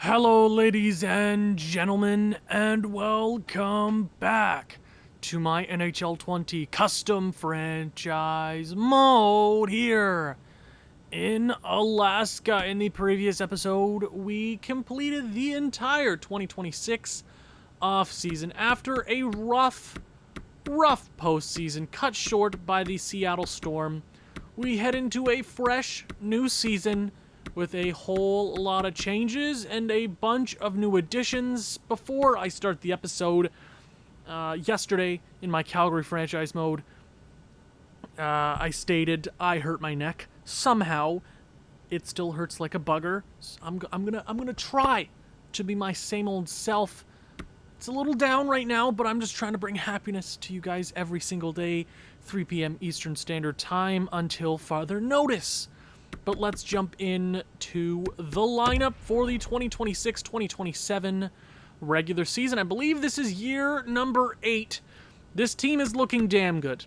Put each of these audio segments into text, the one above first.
Hello, ladies and gentlemen, and welcome back to my NHL 20 custom franchise mode here in Alaska. In the previous episode, we completed the entire 2026 offseason after a rough postseason cut short by the Seattle Storm. We head into a fresh new season with a whole lot of changes and a bunch of new additions. Before I start the episode, yesterday in my Calgary franchise mode, I stated I hurt my neck. Somehow, it still hurts like a bugger. So I'm gonna try to be my same old self. It's a little down right now, but I'm just trying to bring happiness to you guys every single day, 3 p.m. Eastern Standard Time until further notice. But let's jump in to the lineup for the 2026-2027 regular season. I believe this is year number 8. This team is looking damn good.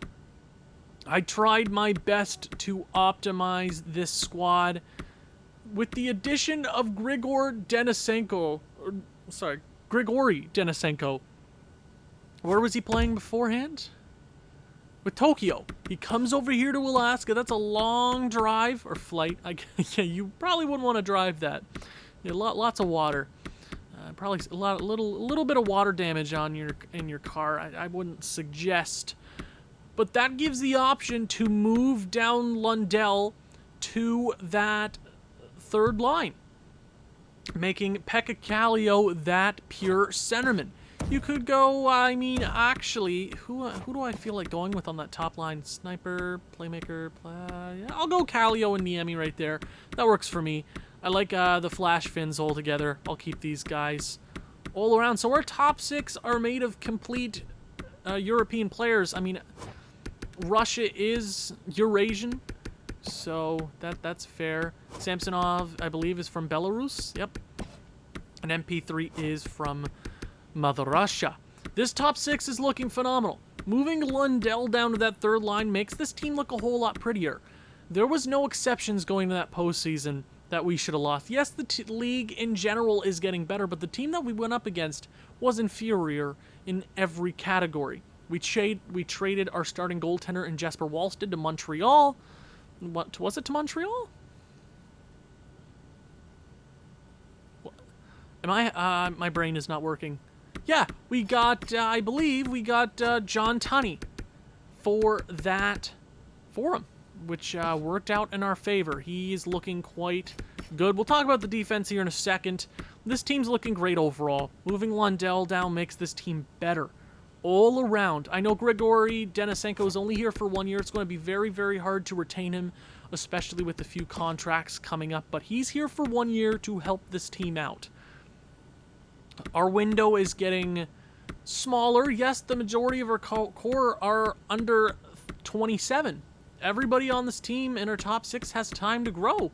I tried my best to optimize this squad with the addition of Grigory Denisenko. Where was he playing beforehand? With Tokyo. He comes over here to Alaska. That's a long drive or flight. Yeah, you probably wouldn't want to drive that. Yeah, lots of water. Probably a little bit of water damage on in your car. I wouldn't suggest. But that gives the option to move down Lundell to that third line, making Pekka Kallio that pure centerman. You could go, actually, who do I feel like going with on that top line? Sniper, playmaker, yeah, I'll go Kallio and Niemi right there. That works for me. I like the Flash Fins all together. I'll keep these guys all around. So our top 6 are made of complete European players. I mean, Russia is Eurasian, so that's fair. Samsonov, I believe, is from Belarus. Yep. And MP3 is from Mother Russia. This top 6 is looking phenomenal. Moving Lundell down to that third line makes this team look a whole lot prettier. There was no exceptions going to that postseason that we should have lost. Yes, the league in general is getting better, but the team that we went up against was inferior in every category. We traded our starting goaltender in Jesper Wallstedt to Montreal. What was it, to Montreal? My brain is not working. Yeah, we got, I believe, John Tunney for him, which worked out in our favor. He's looking quite good. We'll talk about the defense here in a second. This team's looking great overall. Moving Lundell down makes this team better all around. I know Grigory Denisenko is only here for 1 year. It's going to be very, very hard to retain him, especially with the few contracts coming up, but he's here for 1 year to help this team out. Our window is getting smaller. Yes, the majority of our core are under 27. Everybody on this team in our top 6 has time to grow.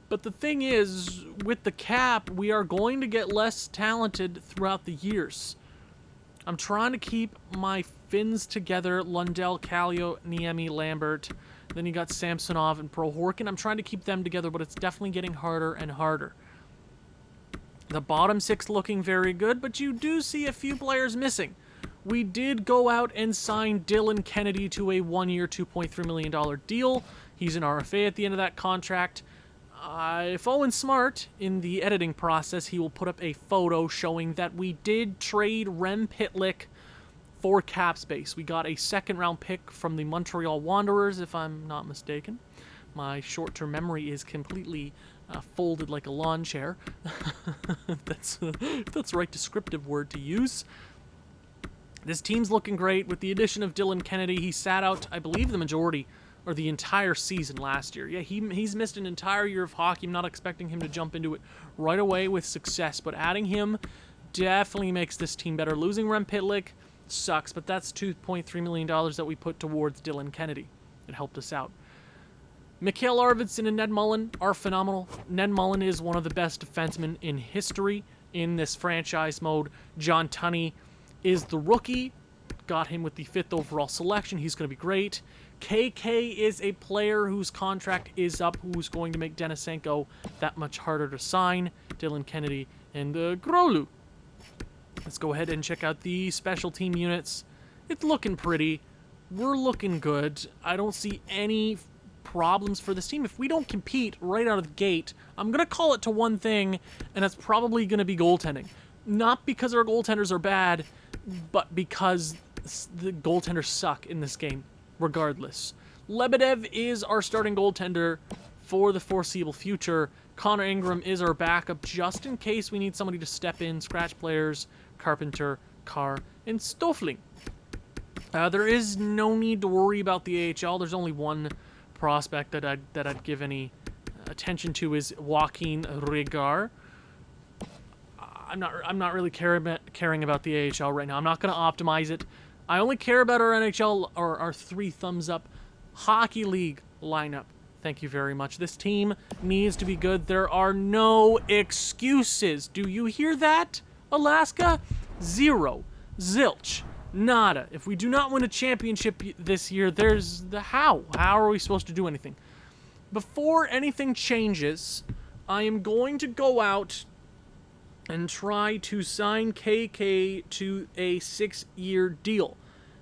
But the thing is, with the cap, we are going to get less talented throughout the years. I'm trying to keep my Finns together. Lundell, Kallio, Niemi, Lambert. Then you got Samsonov and Prohorkin. I'm trying to keep them together, but it's definitely getting harder and harder. The bottom 6 looking very good, but you do see a few players missing. We did go out and sign Dylan Kennedy to a 1-year, $2.3 million deal. He's an RFA at the end of that contract. If Owen's smart in the editing process, he will put up a photo showing that we did trade Rem Pitlick for cap space. We got a second-round pick from the Montreal Wanderers, if I'm not mistaken. My short-term memory is completely folded like a lawn chair. That's the right descriptive word to use. This team's looking great. With the addition of Dylan Kennedy, he sat out, I believe, the majority or the entire season last year. Yeah, he's missed an entire year of hockey. I'm not expecting him to jump into it right away with success, but adding him definitely makes this team better. Losing Rem Pitlick sucks, but that's $2.3 million that we put towards Dylan Kennedy. It helped us out. Mikhail Arvidsson and Ned Mullen are phenomenal. Ned Mullen is one of the best defensemen in history in this franchise mode. John Tunney is the rookie. Got him with the 5th overall selection. He's going to be great. KK is a player whose contract is up, who's going to make Denisenko that much harder to sign. Dylan Kennedy and Grolu. Let's go ahead and check out the special team units. It's looking pretty. We're looking good. I don't see any problems for this team. If we don't compete right out of the gate, I'm going to call it to one thing, and that's probably going to be goaltending. Not because our goaltenders are bad, but because the goaltenders suck in this game, regardless. Lebedev is our starting goaltender for the foreseeable future. Connor Ingram is our backup just in case we need somebody to step in. Scratch players, Carpenter, Carr, and Stoffling. There is no need to worry about the AHL. There's only one prospect that I'd give any attention to is Joaquin Regar. I'm not really caring about the AHL right now. I'm not going to optimize it. I only care about our NHL or our 3 thumbs up hockey league lineup. Thank you very much. This team needs to be good. There are no excuses. Do you hear that, Alaska? Zero. Zilch. Nada. If we do not win a championship this year, there's the how. How are we supposed to do anything? Before anything changes, I am going to go out and try to sign KK to a 6-year deal.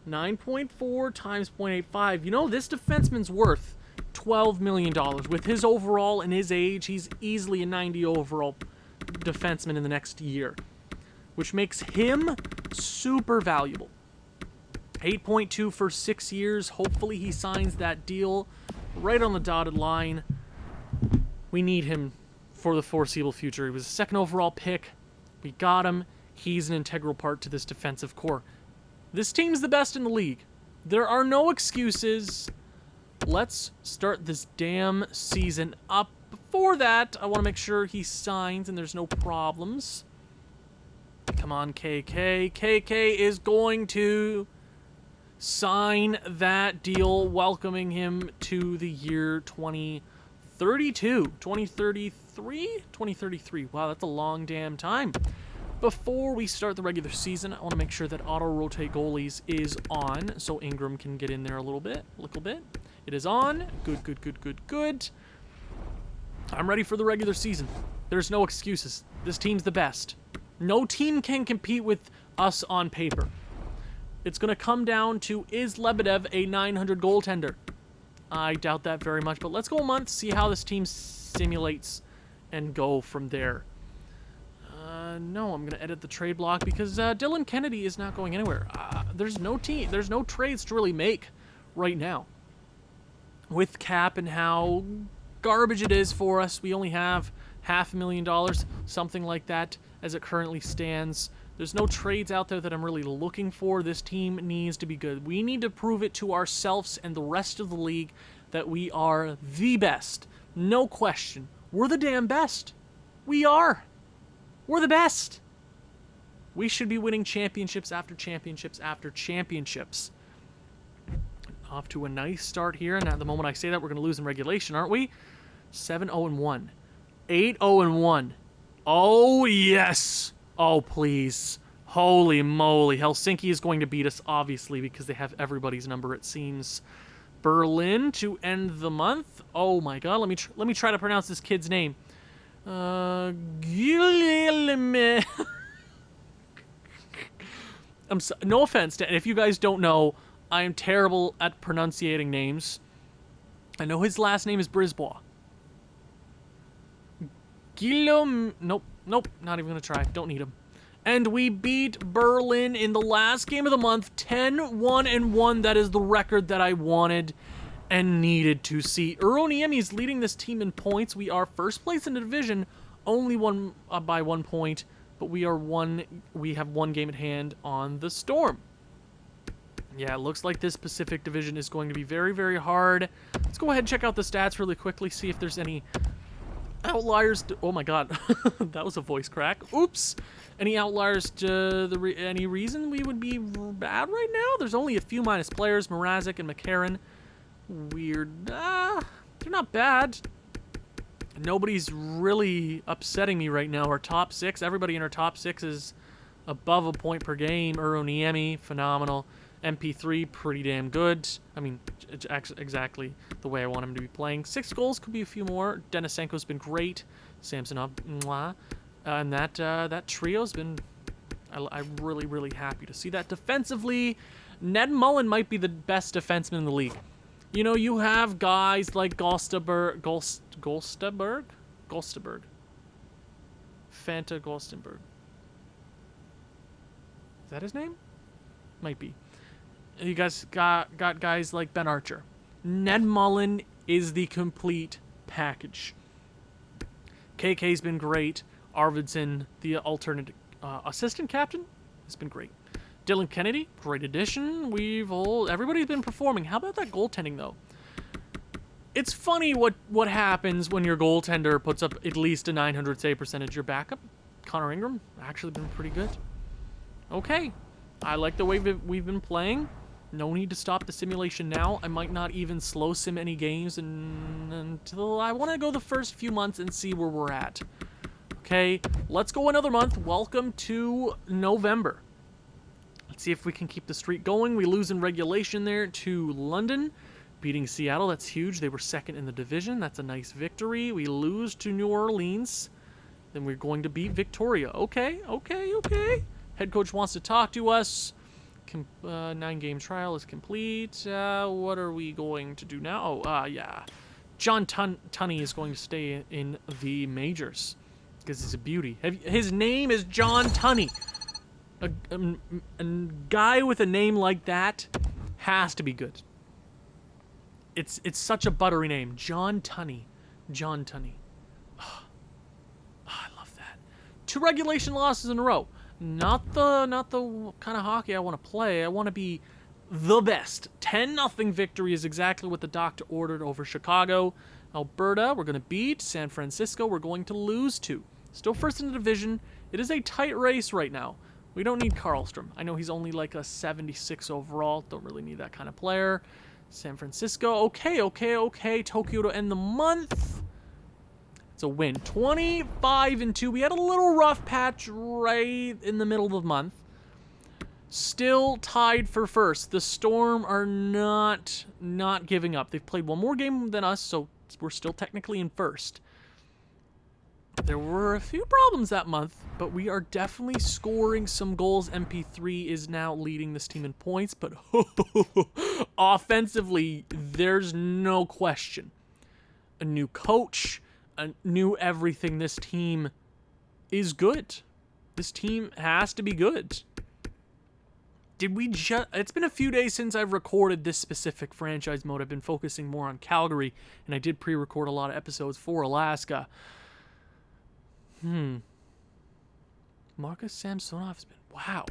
9.4 times 0.85. You know, this defenseman's worth $12 million. With his overall and his age, he's easily a 90 overall defenseman in the next year, which makes him super valuable. 8.2 for 6 years. Hopefully he signs that deal right on the dotted line. We need him for the foreseeable future. He was a 2nd overall pick. We got him. He's an integral part to this defensive core. This team's the best in the league. There are no excuses. Let's start this damn season up. Before that, I want to make sure he signs and there's no problems. Come on, KK. KK is going to sign that deal, welcoming him to the year 2032. 2033? Wow, that's a long damn time. Before we start the regular season, I want to make sure that auto-rotate goalies is on, so Ingram can get in there a little bit. It is on. Good. I'm ready for the regular season. There's no excuses. This team's the best. No team can compete with us on paper. It's going to come down to, is Lebedev a 900 goaltender? I doubt that very much, but let's go a month, see how this team simulates, and go from there. No, I'm going to edit the trade block because Dylan Kennedy is not going anywhere. There's no trades to really make right now. With cap and how garbage it is for us, we only have $500,000, something like that, as it currently stands. There's no trades out there that I'm really looking for. This team needs to be good. We need to prove it to ourselves and the rest of the league that we are the best. No question. We're the damn best. We are. We're the best. We should be winning championships after championships after championships. Off to a nice start here, and at the moment I say that, we're going to lose in regulation, aren't we? 7-0-1. 8-0-1. Oh, yes. Oh, please. Holy moly. Helsinki is going to beat us, obviously, because they have everybody's number, it seems. Berlin to end the month. Oh, my God. Let me try to pronounce this kid's name. Guilherme. No offense to, if you guys don't know, I am terrible at pronunciating names. I know his last name is Brisbois. Guillaume. Nope, not even going to try. Don't need him. And we beat Berlin in the last game of the month, 10-1-1. That is the record that I wanted and needed to see. Uroniemi is leading this team in points. We are first place in the division, only won by 1 point, but we have one game at hand on the Storm. Yeah, it looks like this Pacific Division is going to be very, very hard. Let's go ahead and check out the stats really quickly, see if there's any outliers. Oh my God, that was a voice crack. Oops. Any outliers to any reason we would be bad right now? There's only a few minus players, Mrazek and McCarron. Weird. They're not bad. Nobody's really upsetting me right now. Our top 6, everybody in our top 6 is above a point per game. Uroniemi, phenomenal. MP3, pretty damn good. I mean, exactly the way I want him to be playing. 6 goals, could be a few more. Denisenko's been great. Samsonov, mwah. And that trio's been... I'm really, really happy to see that. Defensively, Ned Mullen might be the best defenseman in the league. You know, you have guys like Golsteberg. Fanta Golstenberg. Is that his name? Might be. You guys got guys like Ben Archer. Ned Mullen is the complete package. KK's been great. Arvidsson, the alternate assistant captain, has been great. Dylan Kennedy, great addition. Everybody's been performing. How about that goaltending, though? It's funny what happens when your goaltender puts up at least a 900 save percentage. Your backup, Connor Ingram, actually been pretty good. Okay, I like the way we've been playing. No need to stop the simulation now. I might not even slow sim any games until I want to go the first few months and see where we're at. Okay, let's go another month. Welcome to November. Let's see if we can keep the streak going. We lose in regulation there to London, beating Seattle. That's huge. They were second in the division. That's a nice victory. We lose to New Orleans. Then we're going to beat Victoria. Okay. Head coach wants to talk to us. 9-game trial is complete. What are we going to do now? Yeah. John Tunney is going to stay in the majors because he's a beauty. His name is John Tunney. A guy with a name like that has to be good. It's such a buttery name. John Tunney. John Tunney. Oh, I love that. 2 regulation losses in a row. Not the kind of hockey I want to play. I want to be the best. 10-0 victory is exactly what the doctor ordered over Chicago. Alberta, we're going to beat. San Francisco, we're going to lose to. Still first in the division. It is a tight race right now. We don't need Karlstrom. I know he's only like a 76 overall. Don't really need that kind of player. San Francisco, okay. Tokyo to end the month. It's a win. 25-2. We had a little rough patch right in the middle of the month. Still tied for first. The Storm are not giving up. They've played one more game than us, so we're still technically in first. There were a few problems that month, but we are definitely scoring some goals. MP3 is now leading this team in points, but offensively, there's no question. A new coach, a new everything. This team is good. This team has to be good. It's been a few days since I've recorded this specific franchise mode. I've been focusing more on Calgary, and I did pre-record a lot of episodes for Alaska. Marcus Samsonov's been... Wow.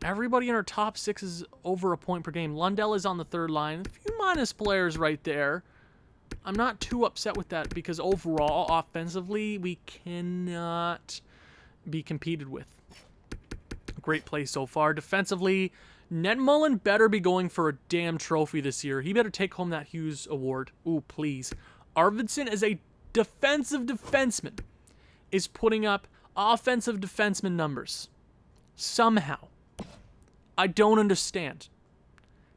Everybody in our top 6 is over a point per game. Lundell is on the third line. A few minus players right there. I'm not too upset with that because overall, offensively, we cannot be competed with. Great play so far. Defensively, Ned Mullen better be going for a damn trophy this year. He better take home that Hughes Award. Ooh, please. Arvidsson as a defensive defenseman is putting up offensive defenseman numbers. Somehow. I don't understand.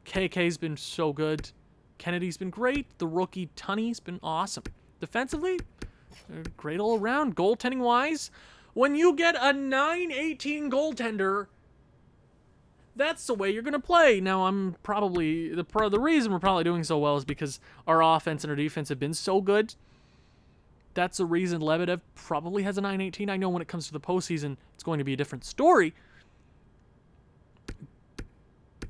KK's been so good. Kennedy's been great. The rookie Tunney's been awesome. Defensively, great all around. Goaltending-wise, when you get a 9-18 goaltender, that's the way you're going to play. Now, I'm probably... The reason we're probably doing so well is because our offense and our defense have been so good. That's the reason Lebedev probably has a 9-18. I know when it comes to the postseason, it's going to be a different story.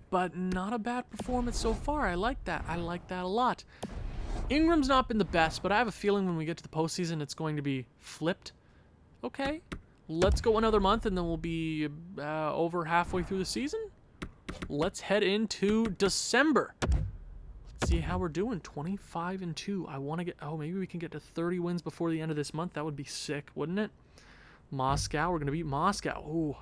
But not a bad performance so far. I like that. I like that a lot. Ingram's not been the best, but I have a feeling when we get to the postseason, it's going to be flipped. Okay. Let's go another month, and then we'll be over halfway through the season. Let's head into December. Let's see how we're doing. 25-2. I want to get... Oh, maybe we can get to 30 wins before the end of this month. That would be sick, wouldn't it? Moscow. We're going to beat Moscow. Ooh.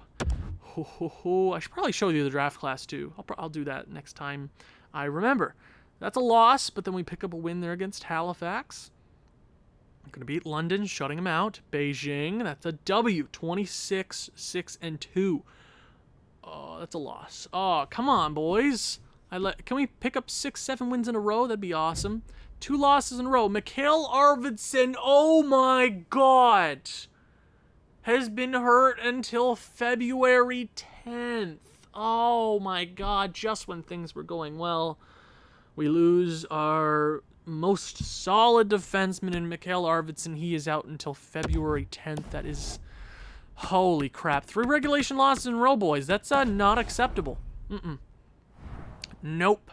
I should probably show you the draft class, too. I'll do that next time I remember. That's a loss, but then we pick up a win there against Halifax. I'm going to beat London, shutting them out. Beijing, that's a W. 26-6-2. Oh, that's a loss. Oh, come on, boys. Can we pick up 6, 7 wins in a row? That'd be awesome. 2 losses in a row. Mikhail Arvidsson, oh my god, has been hurt until February 10th. Oh my god, just when things were going well. We lose our most solid defenseman in Mikhail Arvidsson. He is out until February 10th. That is... holy crap. 3 regulation losses in a row, boys. That's not acceptable. Nope.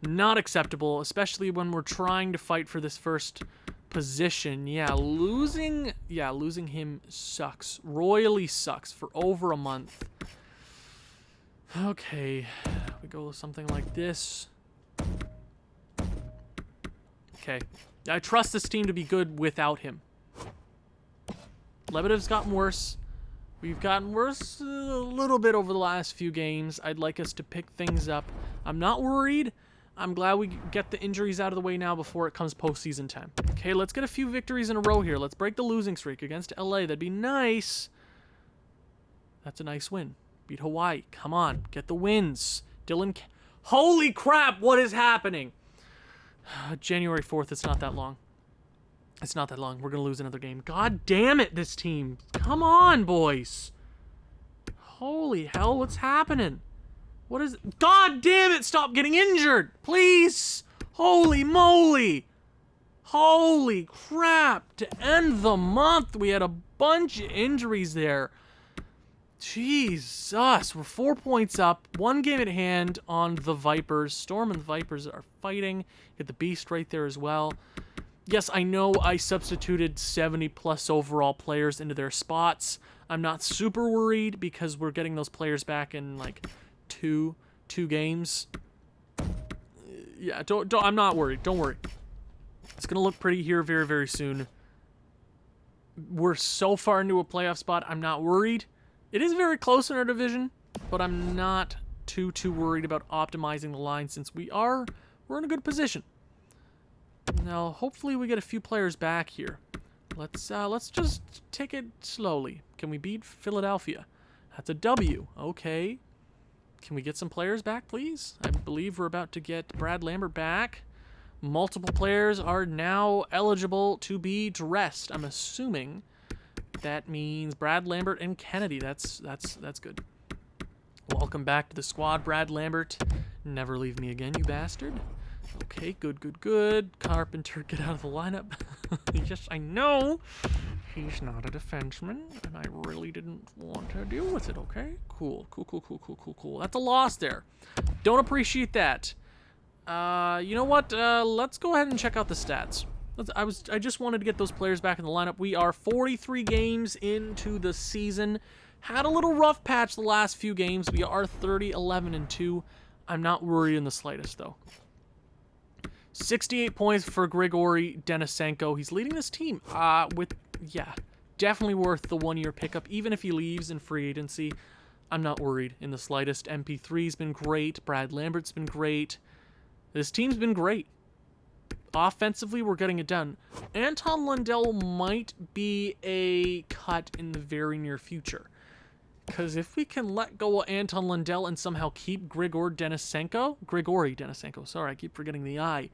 Not acceptable, especially when we're trying to fight for this first position. Yeah, losing him sucks. Royally sucks for over a month. Okay. We go with something like this. Okay. I trust this team to be good without him. Lebedev's gotten worse. We've gotten worse a little bit over the last few games. I'd like us to pick things up. I'm not worried. I'm glad we get the injuries out of the way now before it comes postseason time. Okay, let's get a few victories in a row here. Let's break the losing streak against LA. That'd be nice. That's a nice win. Beat Hawaii. Come on, get the wins. Holy crap, what is happening? January 4th, it's not that long. It's not that long. We're going to lose another game. God damn it, this team. Come on, boys. Holy hell, what's happening? What is it? God damn it, stop getting injured. Please. Holy moly. Holy crap. To end the month, we had a bunch of injuries there. Jesus. We're 4 points up. 1 game at hand on the Vipers. Storm and the Vipers are fighting. Get the Beast right there as well. Yes, I know I substituted 70-plus overall players into their spots. I'm not super worried because we're getting those players back in, like, two games. Yeah, I'm not worried. Don't worry. It's going to look pretty here very, very soon. We're so far into a playoff spot, I'm not worried. It is very close in our division, but I'm not too worried about optimizing the line since we're in a good position. Now, hopefully we get a few players back here. Let's just take it slowly. Can we beat Philadelphia? That's a W. Okay. Can we get some players back, please? I believe we're about to get Brad Lambert back. Multiple players are now eligible to be dressed. I'm assuming that means Brad Lambert and Kennedy. That's good. Welcome back to the squad, Brad Lambert. Never leave me again, you bastard. Okay, good. Carpenter, get out of the lineup. Yes, I know. He's not a defenseman, and I really didn't want to deal with it, okay? Cool. That's a loss there. Don't appreciate that. You know what? Let's go ahead and check out the stats. I just wanted to get those players back in the lineup. We are 43 games into the season. Had a little rough patch the last few games. We are 30-11-2. I'm not worried in the slightest, though. 68 points for Grigory Denisenko. He's leading this team definitely worth the 1-year pickup. Even if he leaves in free agency, I'm not worried in the slightest. MP3's been great. Brad Lambert's been great. This team's been great. Offensively, we're getting it done. Anton Lundell might be a cut in the very near future. Because if we can let go of Anton Lundell and somehow keep Grigory Denisenko, sorry, I keep forgetting the I.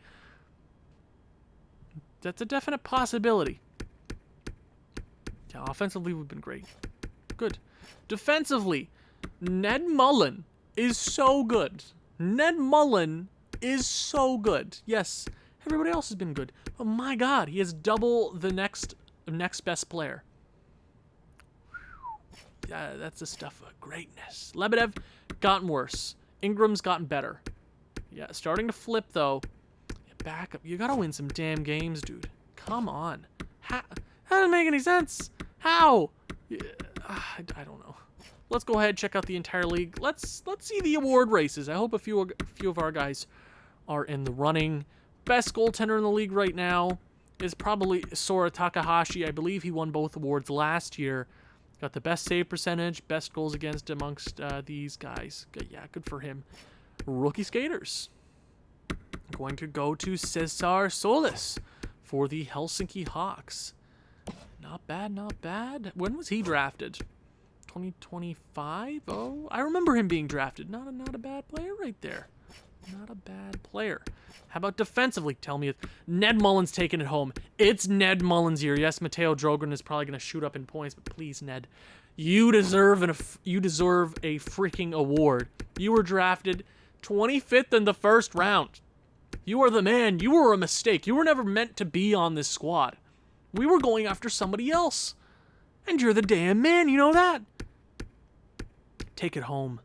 That's a definite possibility. Yeah, offensively, we've been great. Good. Defensively, Ned Mullen is so good. Yes, everybody else has been good. But my God, he is double the next best player. That's the stuff of greatness. Lebedev gotten worse. Ingram's gotten better. Yeah, starting to flip, though. Back up. You gotta win some damn games, dude. Come on. That doesn't make any sense. How? Yeah, I don't know. Let's go ahead and check out the entire league. Let's see the award races. I hope a few of our guys are in the running. Best goaltender in the league right now is probably Sora Takahashi. I believe he won both awards last year. Got the best save percentage, best goals against amongst these guys. Yeah, good for him. Rookie skaters. Going to go to Cesar Solis for the Helsinki Hawks. Not bad. When was he drafted? 2025. Oh, I remember him being drafted. Not a bad player right there. Not a bad player. How about defensively? Tell me if Ned Mullins taking it home. It's Ned Mullins' year. Yes, Matteo Drogren is probably going to shoot up in points, but please, Ned, you deserve a freaking award. You were drafted 25th in the first round. You are the man. You were a mistake. You were never meant to be on this squad. We were going after somebody else. And you're the damn man. You know that? Take it home.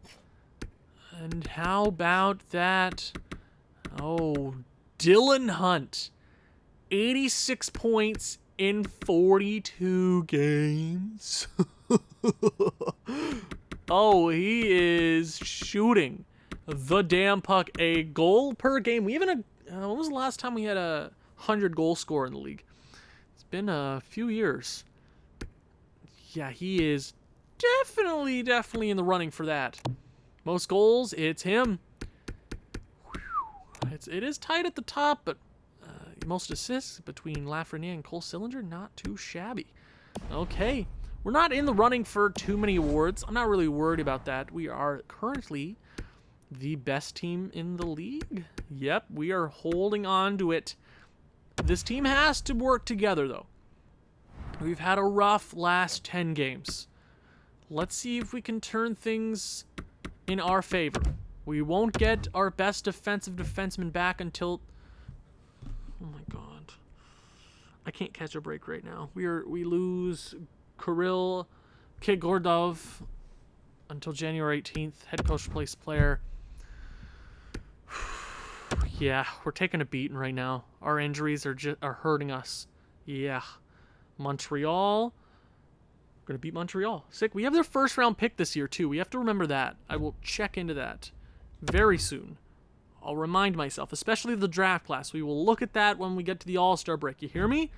And how about that? Oh, Dylan Hunt. 86 points in 42 games. Oh, he is shooting the damn puck. A goal per game. We even when was the last time we had a 100-goal scorer in the league? It's been a few years. Yeah, he is definitely in the running for that. Most goals, it's him. It is tight at the top, but most assists between Lafreniere and Cole Sillinger, not too shabby. Okay, we're not in the running for too many awards. I'm not really worried about that. We are currently the best team in the league. Yep, we are holding on to it. This team has to work together, though. We've had a rough last 10 games. Let's see if we can turn things in our favor. We won't get our best defensive defenseman back until... Oh my god. I can't catch a break right now. We lose Kirill Kigordov until January 18th. Head coach replaced player. Yeah, we're taking a beating right now. Our injuries are hurting us. Yeah. Montreal. Gonna beat Montreal. Sick. We have their first round pick this year too. We have to remember that. I will check into that very soon. I'll remind myself, especially the draft class. We will look at that when we get to the All-Star break. You hear me?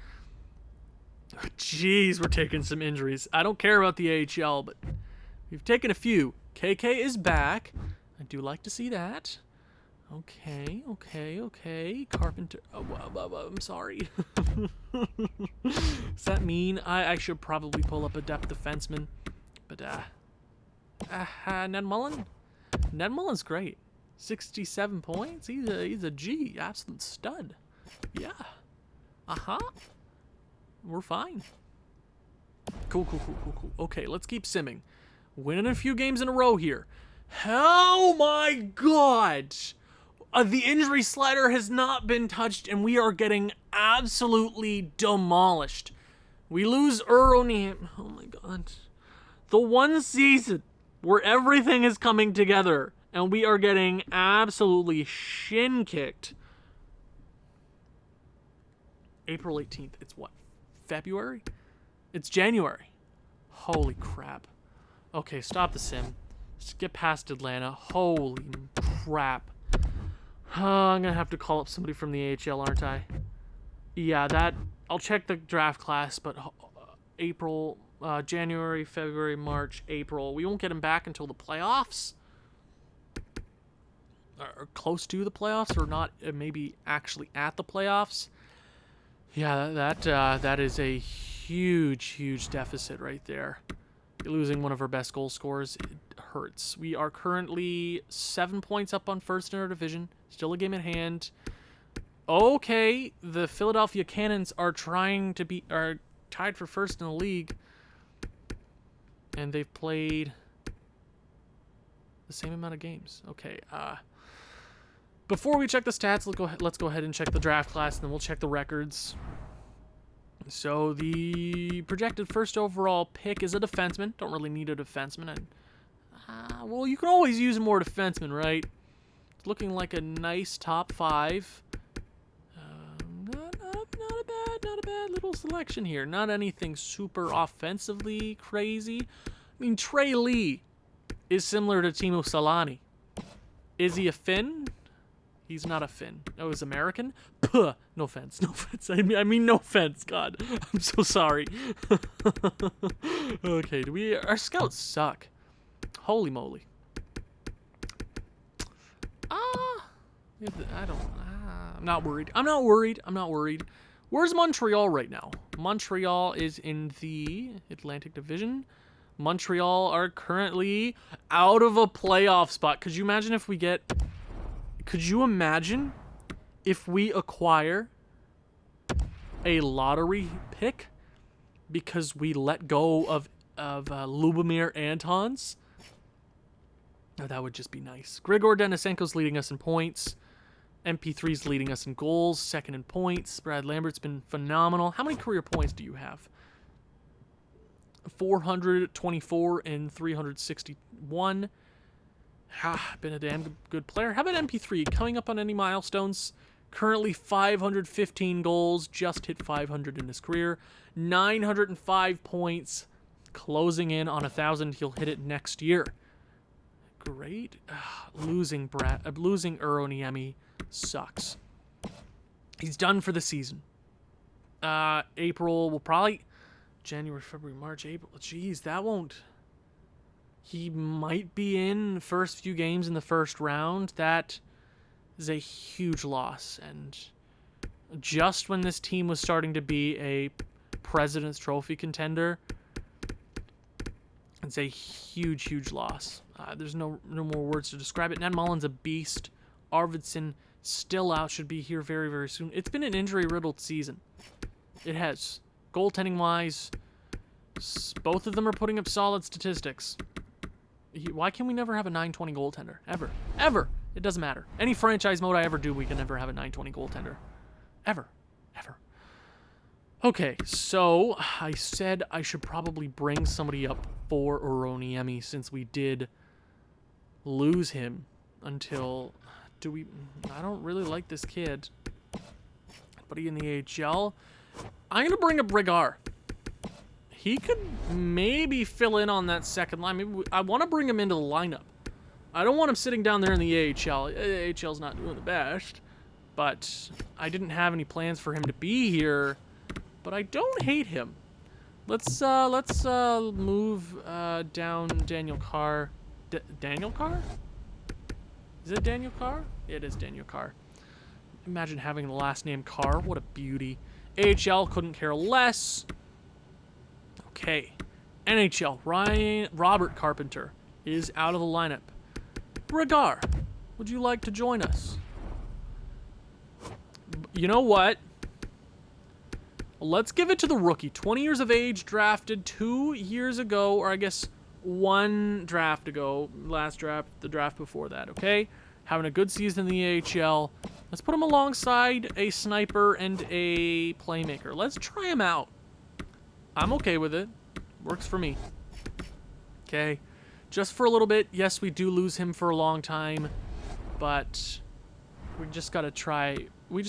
Jeez, we're taking some injuries. I don't care about the AHL, but we've taken a few. KK is back. I do like to see that. Okay. Carpenter. Oh, I'm sorry. Does that mean I should probably pull up a depth defenseman? But, Ned Mullen? Ned Mullen's great. 67 points? He's a G. Absolute stud. Yeah. We're fine. Cool. Okay, let's keep simming. Winning a few games in a row here. Oh my god! The injury slider has not been touched, and we are getting absolutely demolished. We lose O'Neill. Oh my god. The one season where everything is coming together, and we are getting absolutely shin-kicked. April 18th. It's what? February? It's January. Holy crap. Okay, stop the sim. Let's get past Atlanta. Holy crap. I'm going to have to call up somebody from the AHL, aren't I? Yeah, I'll check the draft class, but April, January, February, March, April. We won't get him back until the playoffs. Or close to the playoffs, or not maybe actually at the playoffs. Yeah, that is a huge deficit right there. Losing one of our best goal scorers, it hurts. We are currently 7 points up on first in our division. Still a game at hand. Okay, the Philadelphia Cannons are are tied for first in the league, and they've played the same amount of games. Okay. Before we check the stats, let's go ahead and check the draft class, and then we'll check the records. So the projected first overall pick is a defenseman. Don't really need a defenseman. Well, you can always use more defensemen, right? It's looking like a nice top 5. Not a bad little selection here. Not anything super offensively crazy. I mean, Trey Lee is similar to Timo Solani. Is he a Finn? He's not a Finn. Oh, he's American? Puh. No offense. I mean, no offense. God, I'm so sorry. Okay, our scouts suck. Holy moly. I'm not worried. Where's Montreal right now? Montreal is in the Atlantic Division. Montreal are currently out of a playoff spot. Could you imagine if we get... Could you imagine if we acquire a lottery pick because we let go of Lubomir Antons? Oh, that would just be nice. Grigor Denisenko's leading us in points. MP3's leading us in goals, second in points. Brad Lambert's been phenomenal. How many career points do you have? 424 and 361. Been a damn good player. How about MP3? Coming up on any milestones? Currently 515 goals, just hit 500 in his career. 905 points, closing in on 1,000. He'll hit it next year. Great. Losing Uroniemi sucks. He's done for the season. April will probably... January, February, March, April. Jeez, that won't... He might be in the first few games in the first round. That is a huge loss. And just when this team was starting to be a President's Trophy contender, it's a huge, huge loss. There's no more words to describe it. Ned Mullen's a beast. Arvidsson still out, should be here very, very soon. It's been an injury-riddled season. It has. Goaltending-wise, both of them are putting up solid statistics. Why can we never have a 920 goaltender? Ever. Ever. It doesn't matter. Any franchise mode I ever do, we can never have a 920 goaltender. Ever. Ever. Okay, so I said I should probably bring somebody up for Uroniemi since we did lose him until... I don't really like this kid. But he in the AHL. I'm going to bring up Brigar. He could maybe fill in on that second line. Maybe I want to bring him into the lineup. I don't want him sitting down there in the AHL. AHL's not doing the best. But I didn't have any plans for him to be here. But I don't hate him. Let's move down Daniel Carr. Daniel Carr? Is it Daniel Carr? It is Daniel Carr. Imagine having the last name Carr. What a beauty. AHL couldn't care less. Okay. NHL. Robert Carpenter is out of the lineup. Brigar, would you like to join us? You know what? Let's give it to the rookie. 20 years of age, drafted 2 years ago, or I guess 1 draft ago. Last draft, the draft before that, okay? Having a good season in the AHL. Let's put him alongside a sniper and a playmaker. Let's try him out. I'm okay with it. Works for me. Okay. Just for a little bit. Yes, we do lose him for a long time. But we just gotta try. We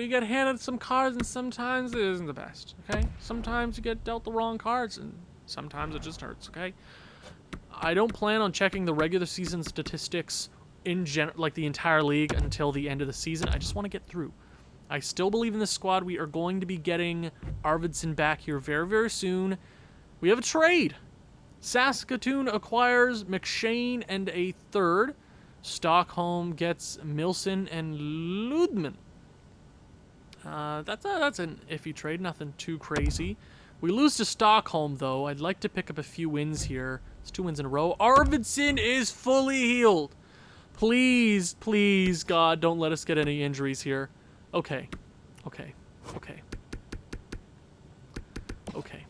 get handed some cards, and sometimes it isn't the best. Okay? Sometimes you get dealt the wrong cards, and sometimes it just hurts. Okay? I don't plan on checking the regular season statistics like the entire league until the end of the season. I just want to get through. I still believe in this squad. We are going to be getting Arvidsson back here very, very soon. We have a trade. Saskatoon acquires McShane and a third. Stockholm gets Milson and Ludman. That's an iffy trade. Nothing too crazy. We lose to Stockholm, though. I'd like to pick up a few wins here. It's 2 wins in a row. Arvidsson is fully healed. Please, please, God, don't let us get any injuries here. Okay. Okay. Okay. Okay.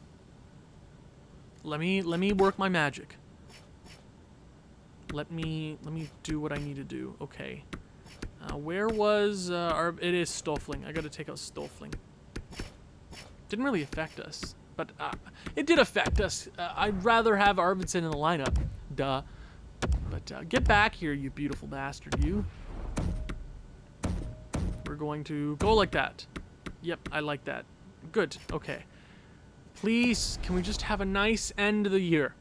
Let me work my magic. Let me do what I need to do. Okay. Where was it is Stoffling. I got to take out Stoffling. Didn't really affect us, but it did affect us. I'd rather have Arvidsson in the lineup. Duh. But get back here, you beautiful bastard, you. We're going to go like that. Yep, I like that. Good. Okay. Please, can we just have a nice end of the year?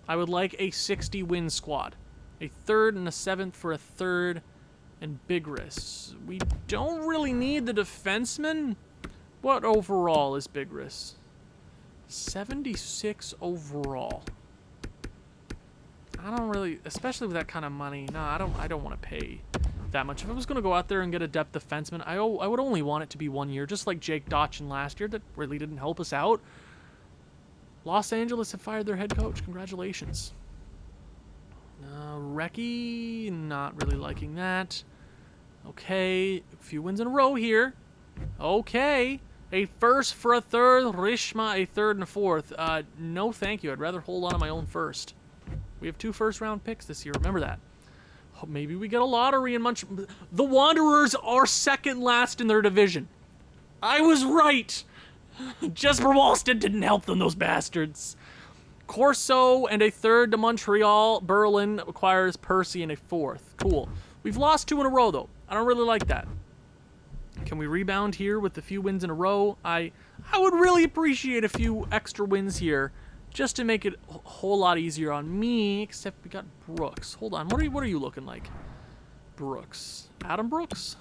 I would like a 60-win squad. A 3rd and a 7th for a 3rd and big risks. We don't really need the defenseman. What overall is big risks? 76 overall. I don't really, especially with that kind of money. No, I don't want to pay that much. If I was going to go out there and get a depth defenseman, I would only want it to be 1 year, just like Jake Dotchin last year. That really didn't help us out. Los Angeles have fired their head coach. Congratulations. Reki, not really liking that. Okay, a few wins in a row here. Okay. A first for a third. Rishma, a third and a fourth. No thank you. I'd rather hold on to my own first. We have 2 first-round picks this year. Remember that. Oh, maybe we get a lottery in Munch. The Wanderers are second last in their division. I was right. Jesper Wallstedt didn't help them, those bastards. Corso and a third to Montreal. Berlin acquires Percy and a fourth. Cool. We've lost 2 in a row, though. I don't really like that. Can we rebound here with a few wins in a row? I would really appreciate a few extra wins here just to make it a whole lot easier on me, except we got Brooks. Hold on. What are you looking like? Brooks. Adam Brooks?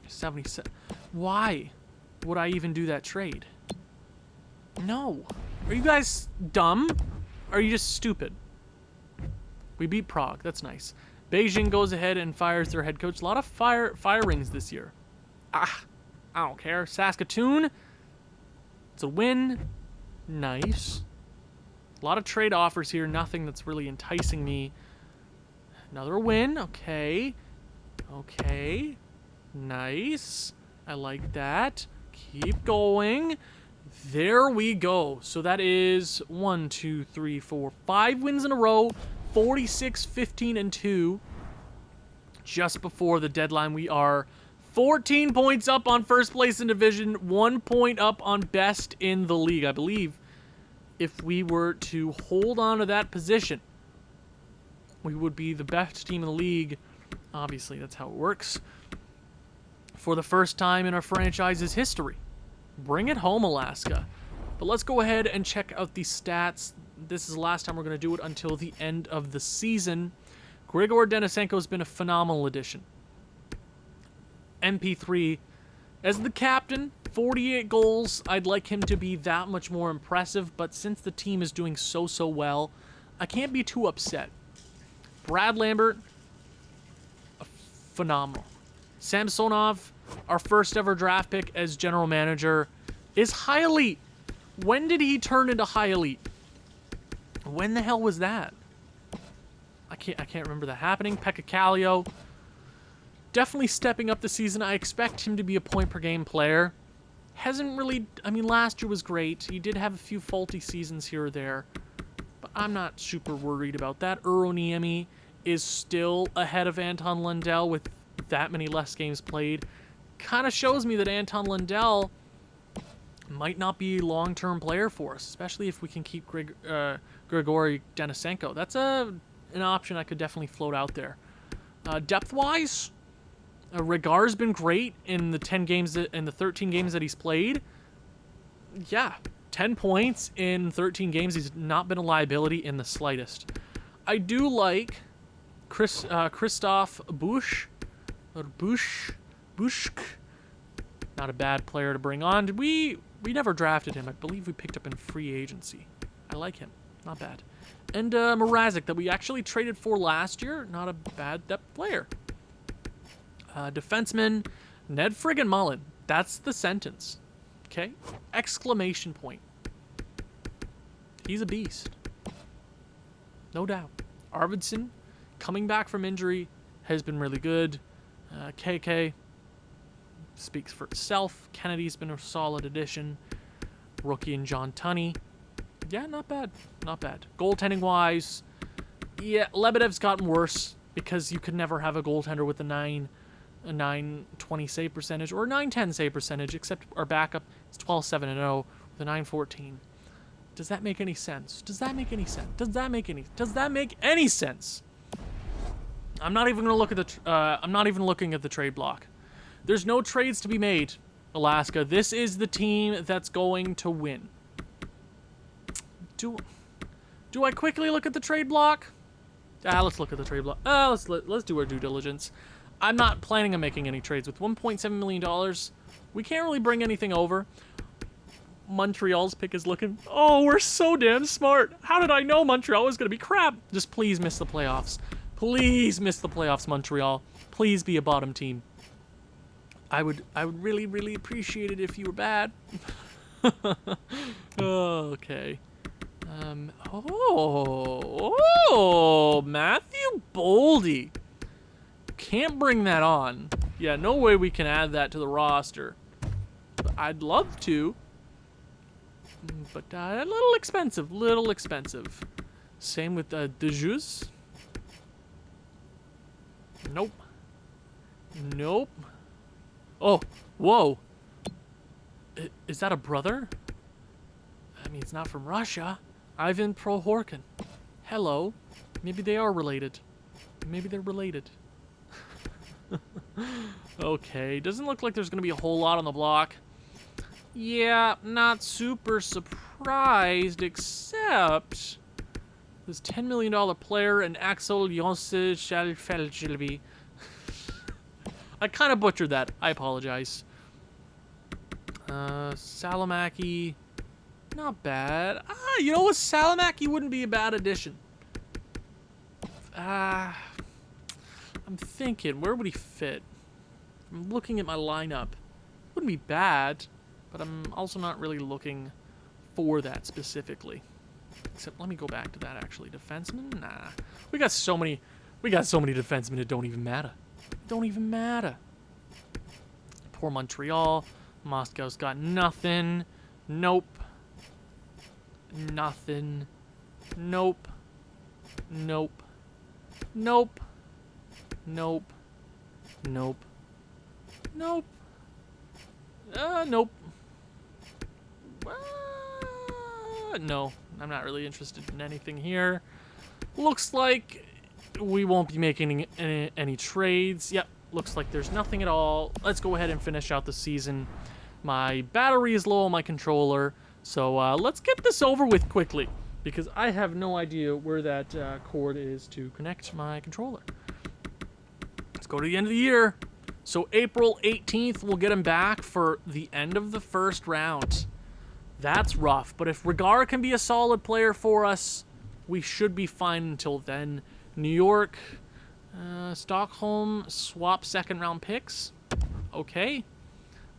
77. Why would I even do that trade? No. Are you guys dumb? Or are you just stupid? We beat Prague. That's nice. Beijing goes ahead and fires their head coach. A lot of firings this year. I don't care. Saskatoon. It's a win. Nice. A lot of trade offers here. Nothing that's really enticing me. Another win. Okay. Okay. Nice. I like that. Keep going. There we go. So that is 1, 2, 3, 4, 5 wins in a row. 46, 15, and 2. Just before the deadline, we are 14 points up on first place in division, 1 point up on best in the league. I believe if we were to hold on to that position, we would be the best team in the league. Obviously, that's how it works. For the first time in our franchise's history. Bring it home, Alaska. But let's go ahead and check out the stats. This is the last time we're going to do it until the end of the season. Grigor Denisenko has been a phenomenal addition. MP3 as the captain, 48 goals. I'd like him to be that much more impressive, but since the team is doing so well, I can't be too upset. Brad Lambert, phenomenal. Samsonov, our first ever draft pick as general manager, is high elite. When did he turn into high elite? When the hell was that? I can't remember that happening. Pekka Kallio, definitely stepping up the season. I expect him to be a point per game player. Hasn't really, I mean, last year was great. He did have a few faulty seasons here or there, but I'm not super worried about that. Eero Niemi is still ahead of Anton Lundell with that many less games played. Kind of shows me that Anton Lundell might not be a long-term player for us, especially if we can keep Grigory Denisenko. That's an option I could definitely float out there. Depth-wise, Rigar's been great in the 13 games that he's played. Yeah, 10 points in 13 games. He's not been a liability in the slightest. I do like Christoph Busch. Buschk. Not a bad player to bring on. We never drafted him. I believe we picked up in free agency. I like him. Not bad. And Mrazek, that we actually traded for last year. Not a bad depth player. Defenseman, Ned friggin' Mullen. That's the sentence. Okay? Exclamation point. He's a beast. No doubt. Arvidsson, coming back from injury, has been really good. KK speaks for itself. Kennedy's been a solid addition. Rookie and John Tunney. Yeah, not bad. Not bad. Goaltending-wise, yeah, Lebedev's gotten worse because you could never have a goaltender with a 920 save percentage or a 910 save percentage, except our backup is 12-7-0 with a 914. Does that make any sense? Does that make any sense? Does that make any sense? I'm not even gonna look at the. I'm not even looking at the trade block. There's no trades to be made, Alaska. This is the team that's going to win. Do I quickly look at the trade block? Let's look at the trade block. Let's do our due diligence. I'm not planning on making any trades with $1.7 million. We can't really bring anything over. Montreal's pick is looking. Oh, we're so damn smart. How did I know Montreal was gonna be crap? Just please miss the playoffs. Please miss the playoffs, Montreal. Please be a bottom team. I would really, really appreciate it if you were bad. Okay. Oh, Matthew Boldy. Can't bring that on. Yeah, no way we can add that to the roster. But I'd love to. But a little expensive, Same with Dejus. Nope. Nope. Oh, whoa. Is that a brother? I mean, it's not from Russia. Ivan Prohorkin. Hello. Maybe they are related. Maybe they're related. Okay, doesn't look like there's going to be a whole lot on the block. Yeah, not super surprised, except this $10 million player and Axel Jonsson. I kind of butchered that. I apologize. Salamaki, not bad. You know what? Salamaki wouldn't be a bad addition. I'm thinking, where would he fit? I'm looking at my lineup. Wouldn't be bad, but I'm also not really looking for that specifically. Except, let me go back to that actually. Defenseman? Nah. We got so many defensemen it don't even matter. Poor Montreal. Moscow's got nothing. Nope. Nothing. Nope. Nope. Nope. Nope. Nope. Nope. Nope. No, I'm not really interested in anything here. Looks like we won't be making any trades. Yep, looks like there's nothing at all. Let's go ahead and finish out the season. My battery is low on my controller, so let's get this over with quickly, because I have no idea where that cord is to connect my controller. Let's go to the end of the year. So April 18th, we'll get him back for the end of the first round. That's rough, but if Regar can be a solid player for us, we should be fine until then. New York, Stockholm, swap second round picks. Okay.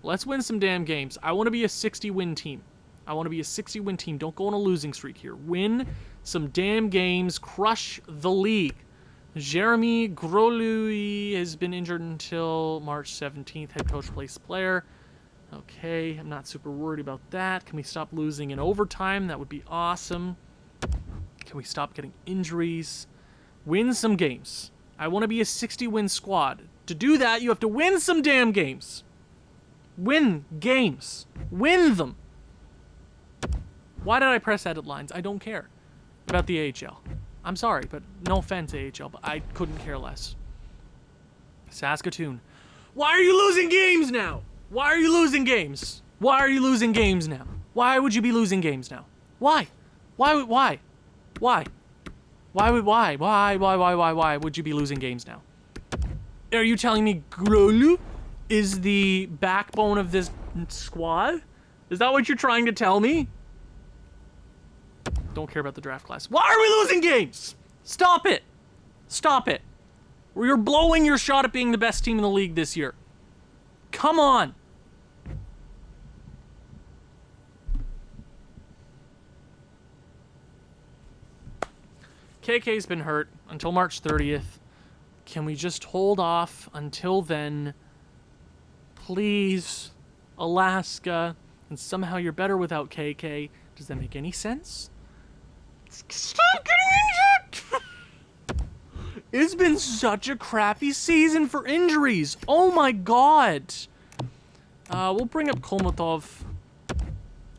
Let's win some damn games. I want to be a 60-win team. Don't go on a losing streak here. Win some damn games. Crush the league. Jeremy Grolui has been injured until March 17th. Head coach replaced player. Okay, I'm not super worried about that. Can we stop losing in overtime? That would be awesome. Can we stop getting injuries? Win some games. I want to be a 60-win squad. To do that, you have to win some damn games. Win games. Win them. Why did I press edit lines? I don't care about the AHL. I'm sorry, but no offense, AHL, but I couldn't care less. Saskatoon. Why are you losing games now? Why would you be losing games now? Why would you be losing games now? Are you telling me Grolu is the backbone of this squad? Is that what you're trying to tell me? Don't care about the draft class. Why are we losing games? Stop it. You're blowing your shot at being the best team in the league this year. Come on. KK's been hurt until March 30th. Can we just hold off until then? Please. Alaska. And somehow you're better without KK. Does that make any sense? Stop getting injured! It's been such a crappy season for injuries. Oh my god. We'll bring up Kolmatov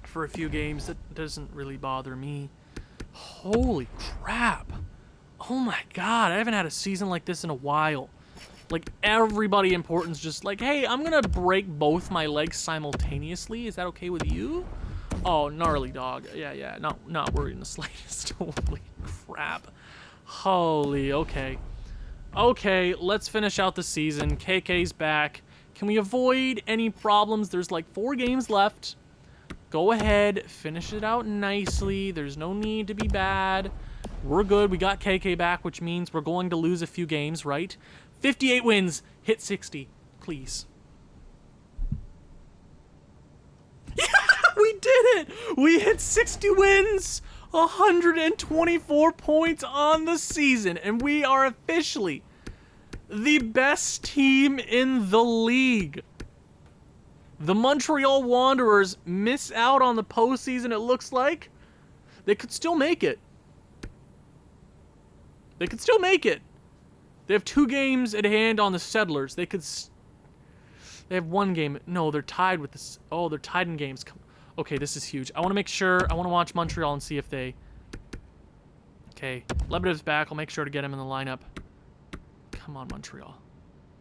for a few games. That doesn't really bother me. Holy crap. Oh my god, I haven't had a season like this in a while. Like, everybody important's just like, hey, I'm gonna break both my legs simultaneously. Is that okay with you? Oh, gnarly dog. Yeah, not worried in the slightest. Holy crap. Holy, okay. Okay, let's finish out the season. KK's back. Can we avoid any problems? There's like 4 games left. Go ahead, finish it out nicely. There's no need to be bad. We're good. We got KK back, which means we're going to lose a few games, right? 58 wins. Hit 60, please. Yeah, we did it! We hit 60 wins, 124 points on the season, and we are officially the best team in the league. The Montreal Wanderers miss out on the postseason, it looks like. They could still make it. They could still make it. They have 2 games at hand on the Settlers. They have 1 game. No, they're tied with this. Oh, they're tied in games. Okay, this is huge. I want to make sure. I want to watch Montreal and see if they... Okay, Lebedev's back. I'll make sure to get him in the lineup. Come on, Montreal.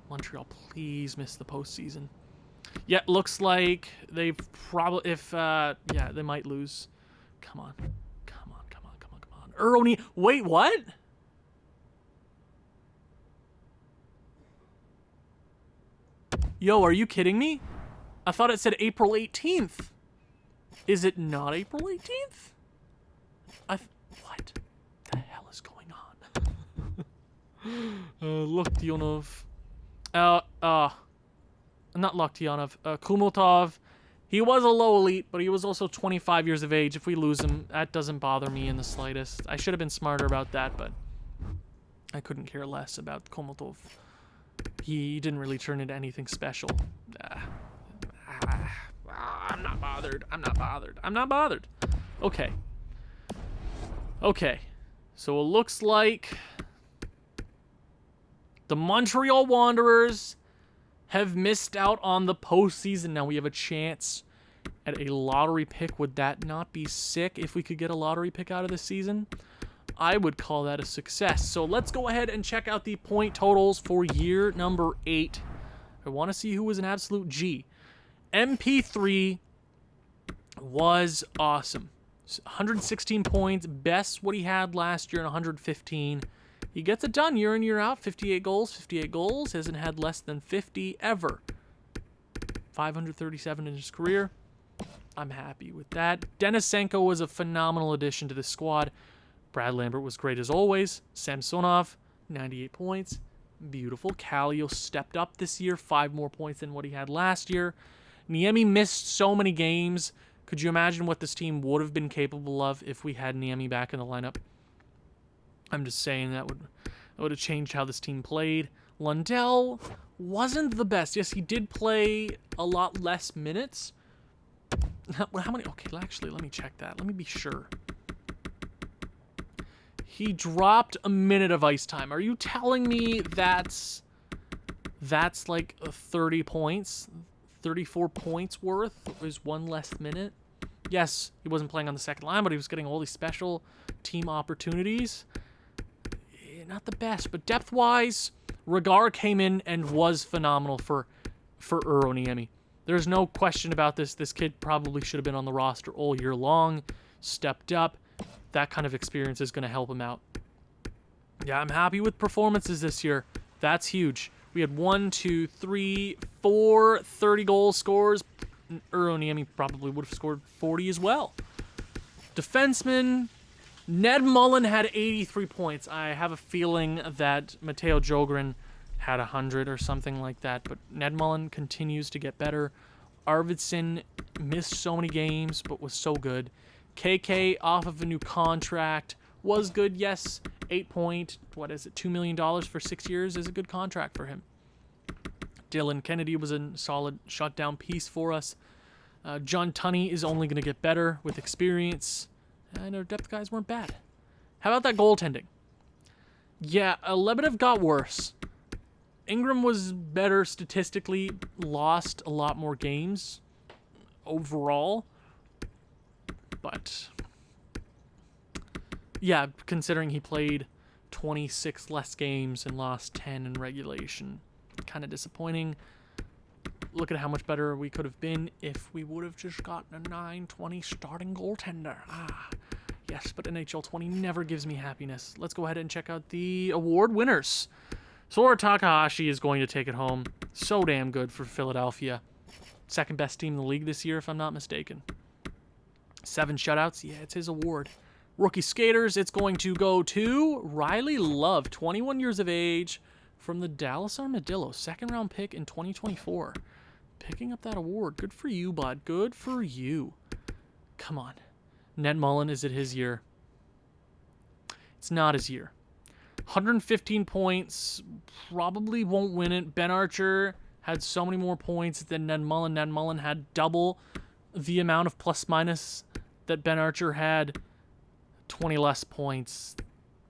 Montreal, please miss the postseason. Yeah, looks like they've probably... yeah, they might lose. Come on. Come on, come on, come on, come on. Eroni... Wait, what? Yo, are you kidding me? I thought it said April 18th. Is it not April 18th? What the hell is going on? Loktionov. Not Loktionov. Kumultov. He was a low elite, but he was also 25 years of age. If we lose him, that doesn't bother me in the slightest. I should have been smarter about that, but I couldn't care less about Kumultov. He didn't really turn into anything special. I'm not bothered. I'm not bothered. I'm not bothered. Okay. Okay. So it looks like the Montreal Wanderers have missed out on the postseason. Now we have a chance at a lottery pick. Would that not be sick if we could get a lottery pick out of this season? I would call that a success. So let's go ahead and check out the point totals for year number 8. I want to see who was an absolute G. MP3 was awesome. 116 points, best what he had last year in 115. He gets it done year in, year out. 58 goals, 58 goals. Hasn't had less than 50 ever. 537 in his career. I'm happy with that. Denisenko was a phenomenal addition to the squad. Brad Lambert was great as always. Samsonov, 98 points. Beautiful. Kallio stepped up this year, 5 more points than what he had last year. Niemi missed so many games. Could you imagine what this team would have been capable of if we had Niemi back in the lineup? I'm just saying that would have changed how this team played. Lundell wasn't the best. Yes, he did play a lot less minutes. How many? Okay, actually, let me check that. Let me be sure. He dropped a minute of ice time. Are you telling me that's like 30 points? 34 points worth is 1 less minute? Yes, he wasn't playing on the second line, but he was getting all these special team opportunities. Not the best, but depth-wise, Regar came in and was phenomenal for Euro Niemi. There's no question about this. This kid probably should have been on the roster all year long, stepped up. That kind of experience is going to help him out. Yeah, I'm happy with performances this year. That's huge. We had 1, 2, 3, 4 30-goal scores. Euro Niemi probably would have scored 40 as well. Defenseman, Ned Mullen had 83 points. I have a feeling that Matteo Jogren had 100 or something like that, but Ned Mullen continues to get better. Arvidsson missed so many games, but was so good. KK off of a new contract was good, yes. $2 million for 6 years is a good contract for him. Dylan Kennedy was a solid shutdown piece for us. John Tunney is only going to get better with experience. And our depth guys weren't bad. How about that goaltending? Yeah, Lebedev got worse. Ingram was better statistically, lost a lot more games overall. But, yeah, considering he played 26 less games and lost 10 in regulation, kind of disappointing. Look at how much better we could have been if we would have just gotten a 9-20 starting goaltender. Yes, but NHL 20 never gives me happiness. Let's go ahead and check out the award winners. Sora Takahashi is going to take it home. So damn good for Philadelphia. Second best team in the league this year, if I'm not mistaken. 7 shutouts. Yeah, it's his award. Rookie skaters, it's going to go to Riley Love, 21 years of age, from the Dallas Armadillos. 2nd-round pick in 2024. Picking up that award. Good for you, bud. Good for you. Come on. Ned Mullen, is it his year? It's not his year. 115 points, probably won't win it. Ben Archer had so many more points than Ned Mullen. Ned Mullen had double the amount of plus-minus that Ben Archer had. 20 less points.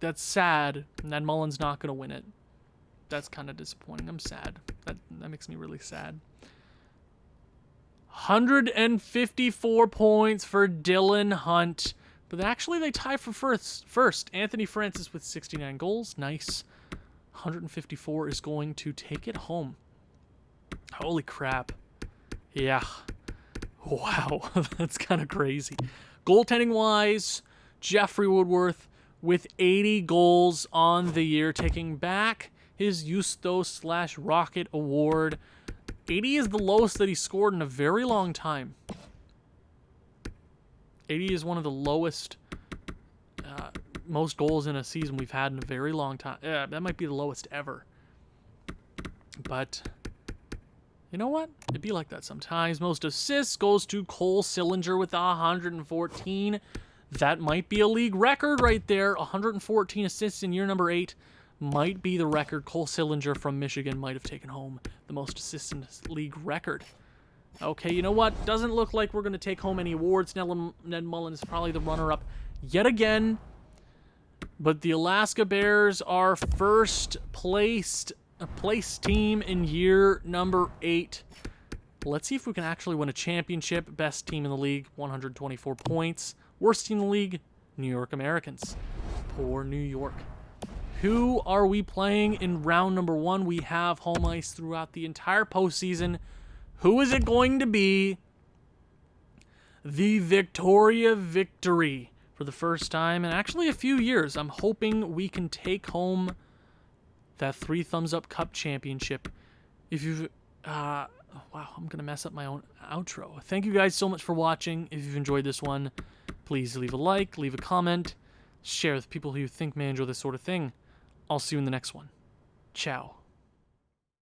That's sad. Ned Mullen's not going to win it. That's kind of disappointing. I'm sad. That makes me really sad. 154 points for Dylan Hunt. But actually, they tie for first. Anthony Francis with 69 goals. Nice. 154 is going to take it home. Holy crap. Yeah. Wow. That's kind of crazy. Goaltending-wise, Jeffrey Woodworth with 80 goals on the year, taking back his Justos/Rocket award. 80 is the lowest that he scored in a very long time. 80 is one of the lowest, most goals in a season we've had in a very long time. That might be the lowest ever. But you know what? It'd be like that sometimes. Most assists goes to Cole Sillinger with 114. That might be a league record right there. 114 assists in year number 8 might be the record. Cole Sillinger from Michigan might have taken home the most assists in this league record. Okay, you know what? Doesn't look like we're going to take home any awards. Ned Mullen is probably the runner-up yet again. But the Alaska Bears are first placed team in year number 8. Let's see if we can actually win a championship. Best team in the league, 124 points. Worst team in the league, New York Americans. Poor New York. Who are we playing in round number 1? We have home ice throughout the entire postseason. Who is it going to be? The Victoria Victory for the first time in actually a few years. I'm hoping we can take home that 3 Thumbs Up Cup championship. If you've... wow, I'm going to mess up my own outro. Thank you guys so much for watching. If you've enjoyed this one, please leave a like, leave a comment, share with people who you think may enjoy this sort of thing. I'll see you in the next one. Ciao.